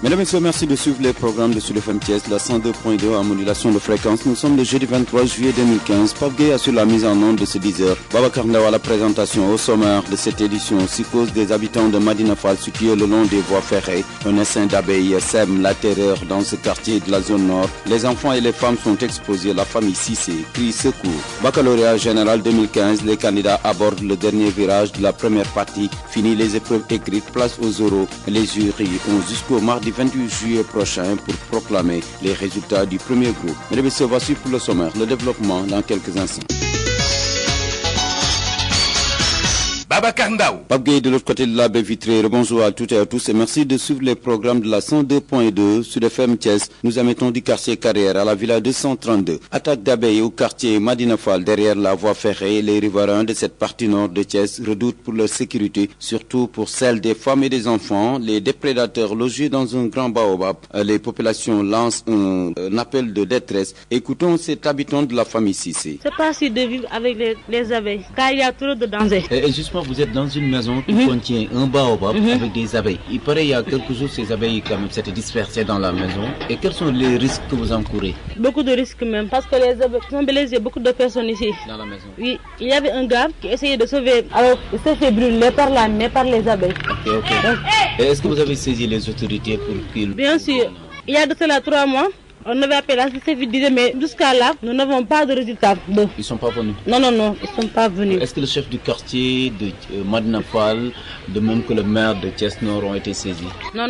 Mesdames et messieurs, merci de suivre les programmes de Sud FM Thiès, la 102.2 en modulation de fréquence. Nous sommes le jeudi 23 juillet 2015. Pape Gueye assure la mise en onde de ce 10h. Babacar Ndaw à la présentation. Au sommaire de cette édition, psychose des habitants de Madina Fall situés le long des voies ferrées. Un essaim d'abeilles sème la terreur dans ce quartier de la zone nord. Les enfants et les femmes sont exposés. La famille Cissé crie secours. Baccalauréat général 2015, les candidats abordent le dernier virage de la première partie. Fini les épreuves écrites, place aux oraux. Les jurys ont jusqu'au mardi 28 juillet prochain pour proclamer les résultats du premier groupe. Mesdames et messieurs, voici pour le sommaire, le développement dans quelques instants. Babacar Ndaw. Pape Gueye de l'autre côté de la baie vitrée. Bonjour à toutes et à tous et merci de suivre les programmes de la 102.2 Sud FM Thiès. Nous émettons du quartier Carrière à la villa 232. Attaque d'abeilles au quartier Madina Fall derrière la voie ferrée. Les riverains de cette partie nord de Thiès redoutent pour leur sécurité, surtout pour celle des femmes et des enfants. Les déprédateurs logés dans un grand baobab. Les populations lancent un appel de détresse. Écoutons cet habitant de la famille Cissé. C'est pas si de vivre avec les abeilles, car il y a trop de danger. Et justement, vous êtes dans une maison qui contient un baobab avec des abeilles. Il paraît il y a quelques jours, ces abeilles quand même s'étaient dispersées dans la maison. Et quels sont les risques que vous encourez? Beaucoup de risques même, parce que les abeilles sont blessées, beaucoup de personnes ici. Dans la maison? Oui, il y avait un gars qui essayait de sauver. Alors, il s'est fait brûler par la main, par les abeilles. Ok. Et est-ce que vous avez saisi les autorités pour qu'ils... Bien sûr, il y a de cela 3 mois. On avait appelé la CCV, mais jusqu'à là, nous n'avons pas de résultat. Ils ne sont pas venus? Non, ils ne sont pas venus. Est-ce que le chef du quartier de Madina Fall, de même que le maire de Thiès Nord ont été saisis? Non.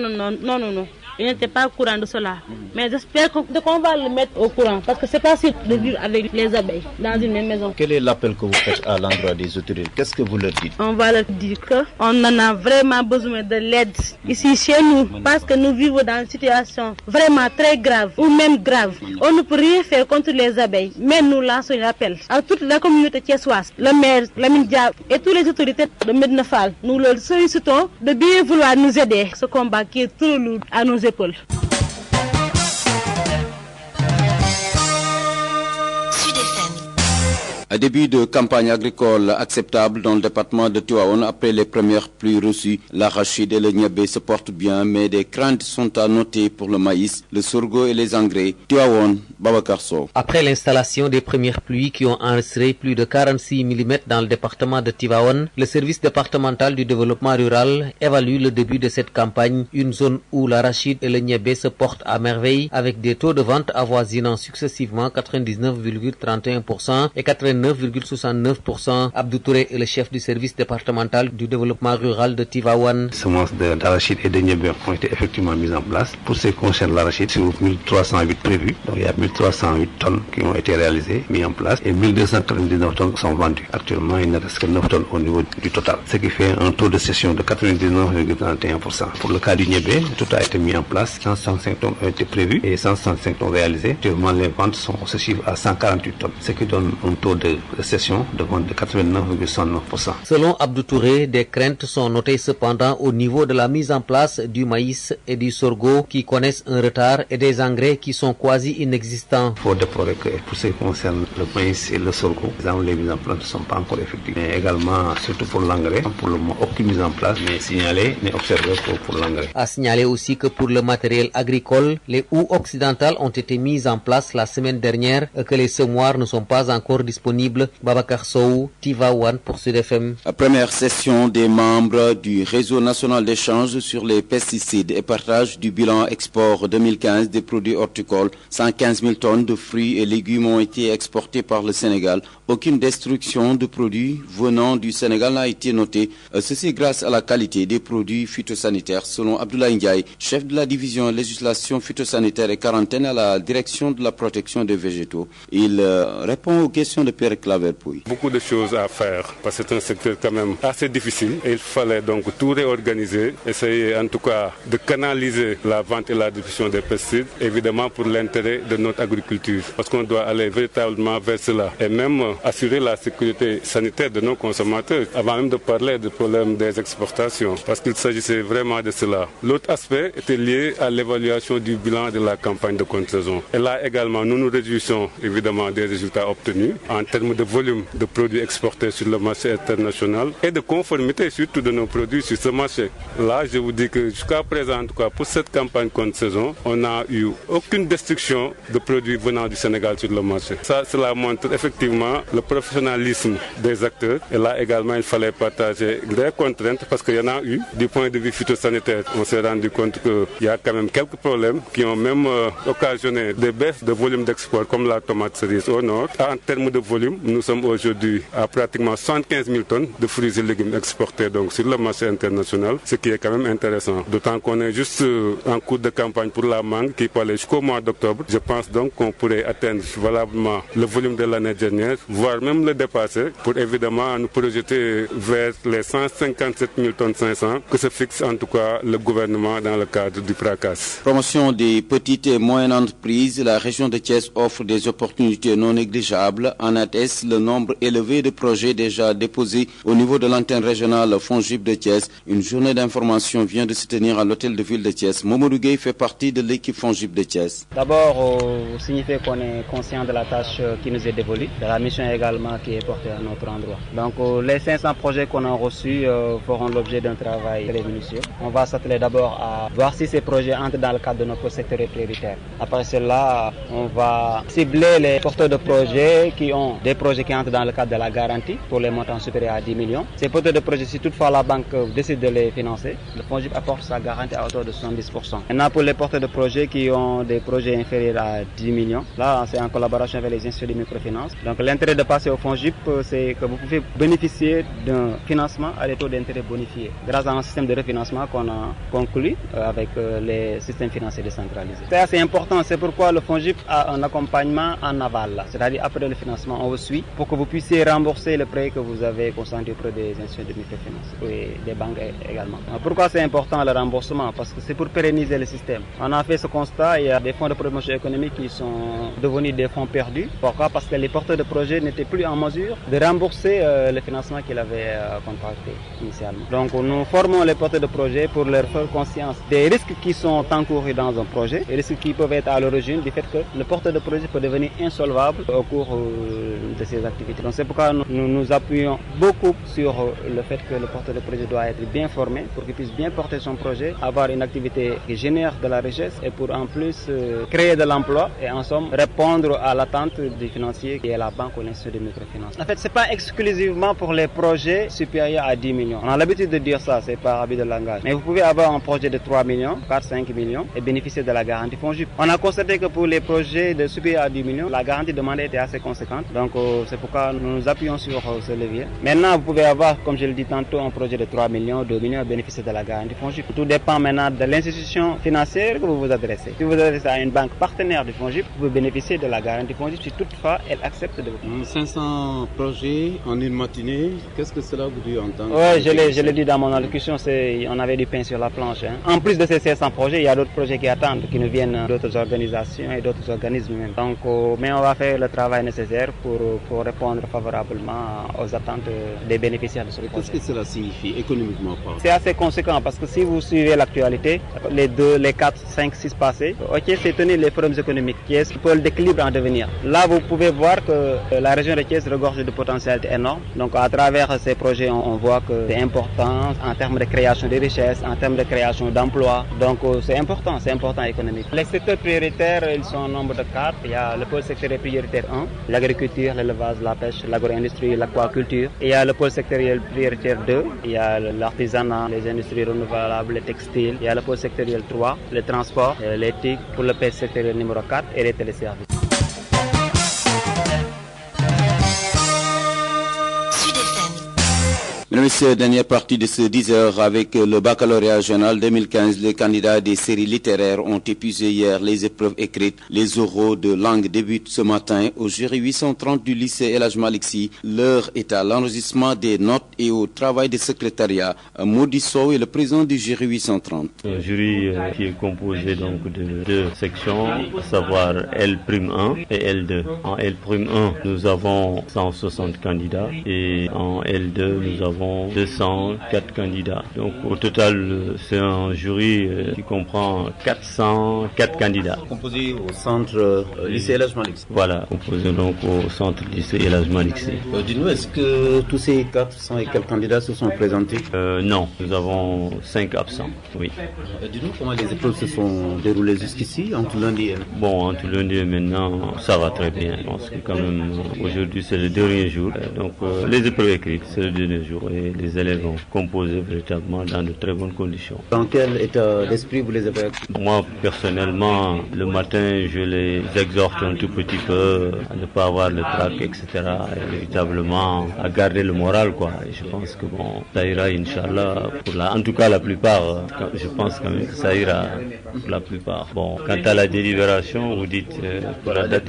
Il n'était pas au courant de cela. Mais j'espère qu'on va le mettre au courant, parce que c'est pas facile de vivre avec les abeilles dans une même maison. Quel est l'appel que vous faites à l'endroit des autorités? Qu'est-ce que vous leur dites? On va leur dire qu'on en a vraiment besoin de l'aide ici chez nous, parce que nous vivons dans une situation vraiment très grave, ou même grave. On ne peut rien faire contre les abeilles, mais nous lançons un appel à toute la communauté thiessoise, le maire, Lamine Dia et toutes les autorités de Medina Fall. Nous leur sollicitons de bien vouloir nous aider. Ce combat qui est trop lourd à nos épaules. Un début de campagne agricole acceptable dans le département de Tivaouane après les premières pluies reçues. L'arachide et le niébé se portent bien, mais des craintes sont à noter pour le maïs, le sorgho et les engrais. Tivaouane, Babacar Sow. Après l'installation des premières pluies qui ont enregistré plus de 46 mm dans le département de Tivaouane, le service départemental du développement rural évalue le début de cette campagne, une zone où l'arachide et le niébé se portent à merveille avec des taux de vente avoisinant successivement 99,31% et 89,69%. Abdou Touré est le chef du service départemental du développement rural de Tivaouane. Semences d'arachide et de niébé ont été effectivement mises en place. Pour ce qui concerne l'arachide, sur 1308 prévus, donc il y a 1308 tonnes qui ont été réalisées, mises en place, et 1299 tonnes sont vendues. Actuellement, il ne reste que 9 tonnes au niveau du total, ce qui fait un taux de cession de 99,31%. Pour le cas du niébé, tout a été mis en place, 165 tonnes ont été prévues et 165 tonnes réalisées. Actuellement, les ventes sont chiffrées à 148 tonnes, ce qui donne un taux de cession de vente de 89,69%. Selon Abdou Touré, des craintes sont notées cependant au niveau de la mise en place du maïs et du sorgho qui connaissent un retard et des engrais qui sont quasi inexistants. Il faut déplorer que pour ce qui concerne le maïs et le sorgho, les mises en place ne sont pas encore effectives. Mais également, surtout pour l'engrais, pour le moment, aucune mise en place n'est signalée, n'est observée pour l'engrais. À signaler aussi que pour le matériel agricole, les houes occidentales ont été mises en place la semaine dernière et que les semoirs ne sont pas encore disponibles. Babacar Sow, Tivaouane pour Sud FM. La première session des membres du réseau national d'échange sur les pesticides et partage du bilan export 2015 des produits horticoles. 115 000 tonnes de fruits et légumes ont été exportés par le Sénégal. Aucune destruction de produits venant du Sénégal n'a été notée. Ceci grâce à la qualité des produits phytosanitaires, selon Abdoulaye Ndiaye, chef de la division législation phytosanitaire et quarantaine à la direction de la protection des végétaux. Il répond aux questions de Pierre Claver Pouy. Beaucoup de choses à faire parce que c'est un secteur quand même assez difficile et il fallait donc tout réorganiser, essayer en tout cas de canaliser la vente et la distribution des pesticides, évidemment pour l'intérêt de notre agriculture parce qu'on doit aller véritablement vers cela. Et même assurer la sécurité sanitaire de nos consommateurs, avant même de parler du problème des exportations, parce qu'il s'agissait vraiment de cela. L'autre aspect était lié à l'évaluation du bilan de la campagne de contre-saison. Et là également, nous nous réjouissons évidemment des résultats obtenus en termes de volume de produits exportés sur le marché international et de conformité surtout de nos produits sur ce marché. Là, je vous dis que jusqu'à présent, en tout cas, pour cette campagne contre-saison, on n'a eu aucune destruction de produits venant du Sénégal sur le marché. Ça, cela montre effectivement le professionnalisme des acteurs. Et là également, il fallait partager des contraintes parce qu'il y en a eu. Du point de vue phytosanitaire, on s'est rendu compte qu'il y a quand même quelques problèmes qui ont même occasionné des baisses de volume d'export comme la tomate cerise au nord. En termes de volume, nous sommes aujourd'hui à pratiquement 75 000 tonnes de fruits et légumes exportés donc sur le marché international, ce qui est quand même intéressant. D'autant qu'on est juste en cours de campagne pour la mangue qui peut aller jusqu'au mois d'octobre. Je pense donc qu'on pourrait atteindre valablement le volume de l'année dernière, voire même le dépasser pour évidemment nous projeter vers les 157 000 tonnes 500 que se fixe en tout cas le gouvernement dans le cadre du PRACAS. Promotion des petites et moyennes entreprises, la région de Thiès offre des opportunités non négligeables. En atteste le nombre élevé de projets déjà déposés au niveau de l'antenne régionale FONGIP de Thiès. Une journée d'information vient de se tenir à l'hôtel de ville de Thiès. Mamadou Gueye fait partie de l'équipe FONGIP de Thiès. D'abord, signifie qu'on est conscient de la tâche qui nous est dévolue, de la mission également qui est portée à notre endroit. Donc les 500 projets qu'on a reçus feront l'objet d'un travail très minutieux. On va s'atteler d'abord à voir si ces projets entrent dans le cadre de notre secteur prioritaire. Après cela, on va cibler les porteurs de projets qui ont des projets qui entrent dans le cadre de la garantie pour les montants supérieurs à 10 millions. Ces porteurs de projets, si toutefois la banque décide de les financer, le FONGIP apporte sa garantie à hauteur de 70%. Maintenant, pour les porteurs de projets qui ont des projets inférieurs à 10 millions, là, c'est en collaboration avec les instituts de microfinance. Donc, l'intérêt de passer au FONGIP, c'est que vous pouvez bénéficier d'un financement à des taux d'intérêt bonifiés grâce à un système de refinancement qu'on a conclu avec les systèmes financiers décentralisés. C'est assez important, c'est pourquoi le FONGIP a un accompagnement en aval, c'est-à-dire après le financement, on vous suit pour que vous puissiez rembourser le prêt que vous avez consenti auprès des instituts de microfinance et des banques également. Pourquoi c'est important le remboursement? Parce que c'est pour pérenniser le système. On a fait ce constat, il y a des fonds de promotion économique qui sont devenus des fonds perdus. Pourquoi? Parce que les porteurs de projets n'étaient plus en mesure de rembourser le financement qu'ils avaient contracté initialement. Donc nous formons les porteurs de projets pour leur faire conscience des risques qui sont encourus dans un projet, les risques qui peuvent être à l'origine du fait que le porteur de projet peut devenir insolvable au cours de ses activités. Donc c'est pourquoi nous nous appuyons beaucoup sur le fait que le porteur de projet doit être bien formé pour qu'il puisse bien porter son projet, avoir une activité qui génère de la richesse et pour en plus créer de l'emploi et en somme répondre à l'attente du financier qui est la banque ou l'institut de microfinance. En fait, c'est pas exclusivement pour les projets supérieurs à 10 millions. On a l'habitude de dire ça, c'est par habit de langage. Mais vous pouvez avoir un projet de 3 millions, 4, 5 millions et bénéficier de la garantie FONGIP. On a constaté que pour les projets de supérieurs à 10 millions, la garantie demandée était assez conséquente. Donc c'est pourquoi nous nous appuyons sur ce levier. Maintenant, vous pouvez avoir, comme je le dis tantôt, un projet de 3 millions, 2 millions et bénéficier de la garantie FONGIP. Tout dépend maintenant de l'institution financière que vous vous adressez. Si vous vous adressez à une banque partenaire du FONGIP, vous pouvez bénéficier de la garantie FONGIP si toutefois elle accepte de vous. 500 projets en une matinée, qu'est-ce que cela vous dit en tant que... Oui, je l'ai dit dans mon allocution, on avait du pain sur la planche. En plus de ces 500 projets, il y a d'autres projets qui attendent, qui nous viennent d'autres organisations et d'autres organismes même. Donc, mais on va faire le travail nécessaire pour répondre favorablement aux attentes des bénéficiaires de ce projet. Qu'est-ce que cela signifie économiquement? C'est assez conséquent parce que si vous suivez l'actualité, les 2, les 4, 5, 6 passés, ok, c'est tenir les forums économiques qui est pour le déséquilibre en devenir. Là, vous pouvez voir que la région de Thiès regorge de potentialités énormes. Donc, à travers ces projets, on voit que c'est important en termes de création de richesses, en termes de création d'emplois. Donc, c'est important économique. Les secteurs prioritaires, ils sont au nombre de 4. Il y a le pôle sectoriel prioritaire 1, l'agriculture, l'élevage, la pêche, l'agro-industrie, l'aquaculture. Il y a le pôle sectoriel prioritaire 2, il y a l'artisanat, les industries renouvelables, les textiles. Il y a le pôle sectoriel 3, le transport, l'éthique, pour le pôle sectoriel numéro 4 et les téléservices. Mesdames et messieurs, dernière partie de ce 10h avec le baccalauréat régional 2015. Les candidats des séries littéraires ont épuisé hier les épreuves écrites. Les oraux de langue débutent ce matin au jury 830 du lycée El Hadj Malick Sy. L'heure est à l'enregistrement des notes et au travail de secrétariat. Mody Sow est le président du jury 830. Un jury qui est composé donc de deux sections, à savoir L'1 et L2. En L'1, nous avons 160 candidats et en L2, nous avons 204 candidats. Donc au total, c'est un jury qui comprend 404 candidats. Composé au centre lycée El Hadj Malick Sy. Voilà, composé donc au centre lycée El Hadj Malick Sy. Dis-nous, est-ce que tous ces 400 et quelques candidats se sont présentés? Non, nous avons 5 absents, oui. Dis-nous comment les épreuves se sont déroulées jusqu'ici, entre lundi et maintenant? Bon, entre lundi et maintenant, ça va très bien. Je pense que quand même, aujourd'hui, c'est le dernier jour. Donc, les épreuves écrites, c'est le dernier jour. Et les élèves ont composé véritablement dans de très bonnes conditions. Dans quel état d'esprit vous les avez appris? Moi, personnellement, le matin, je les exhorte un tout petit peu à ne pas avoir le trac, etc. Et véritablement à garder le moral, quoi. Et je pense que bon, ça ira, Inch'Allah, en tout cas la plupart, je pense quand même que ça ira pour la plupart. Bon, quant à la délibération, vous dites pour la date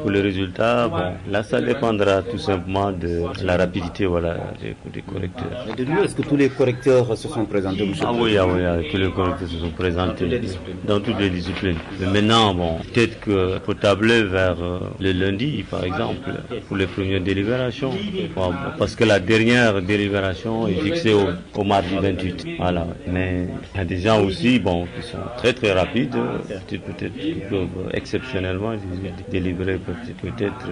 pour le résultat, bon, là ça dépendra tout simplement de la rapidité, voilà, des correcteurs. Et de nous, est-ce que tous les correcteurs se sont présentés? Oui, tous les correcteurs se sont présentés dans toutes les disciplines. Mais maintenant, bon, peut-être qu'il faut tabler vers le lundi, par exemple, pour les premières délibérations. Bon, parce que la dernière délibération est fixée au mardi 28. Voilà. Mais il y a des gens aussi, bon, qui sont très très rapides, peut-être qui peuvent exceptionnellement délibérer peut-être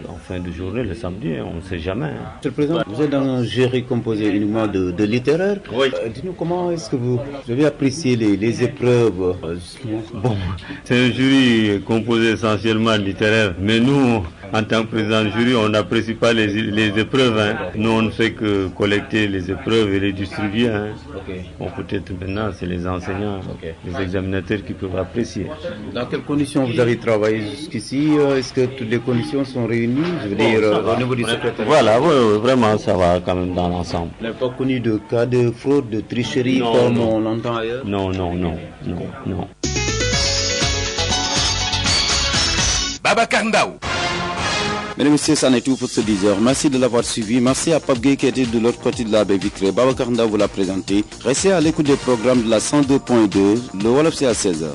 en fin de journée, le samedi, on ne sait jamais. Monsieur le Président, vous êtes dans un jury composé uniquement de littéraires. Oui. Dites-nous comment est-ce que vous avez apprécié les épreuves? Bon, c'est un jury composé essentiellement de littéraires, mais nous, en tant que président du jury, on n'apprécie pas les épreuves. Hein. Nous, on ne fait que collecter les épreuves et les distribuer. Hein. Okay. Bon, peut-être maintenant, c'est les enseignants, les examinateurs qui peuvent apprécier. Dans quelles conditions vous avez travaillé jusqu'ici? Est-ce que toutes les conditions sont réunies? Je veux dire, au niveau du secrétaire. Voilà, oui, vraiment, ça va quand même dans l'ensemble. Vous n'avez pas connu de cas de fraude, de tricherie comme on l'entend ailleurs? Non. Babacar Ndaw. Mesdames et messieurs, ça n'est tout pour ce 10h. Merci de l'avoir suivi. Merci à Pape Gueye qui était de l'autre côté de la baie vitrée. Babacar Ndaw vous l'a présenté. Restez à l'écoute des programmes de la 102.2. Le Wolof, c'est à 16h.